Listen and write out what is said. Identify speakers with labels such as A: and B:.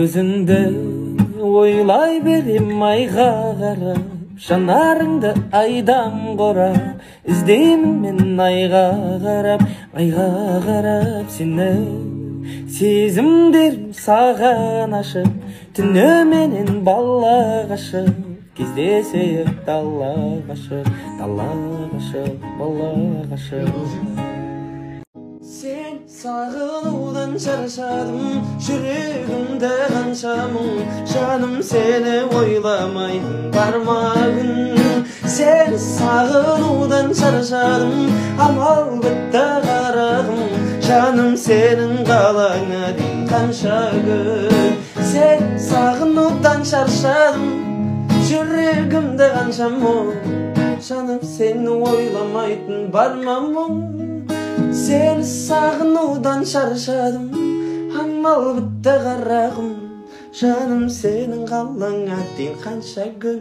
A: Өзіңді ойлай берем айға қарап, жанарыңды айдан қорап, іздеймін мен айға қарап сені. Сезімдерім саған ашып, түніменен бала қашып, кездесейік дала қашып, бала қашып. Сен сағынудан шаршадым, жүрегімді қанша мұң, жаным сені ойламайтын бар ма күн. Сен сағынудан шаршадым, амал бітті қарағым, жаным сенің қалаңа дейін қанша күн. Сен сағынудан шаршадым, жүрегімді қанша мұң, жаным сені ойламайтын бар ма мұң. Сен сағынудан шаршадым, амал бітті қарағым, жаным сенің қалаңа дейін қанша күн.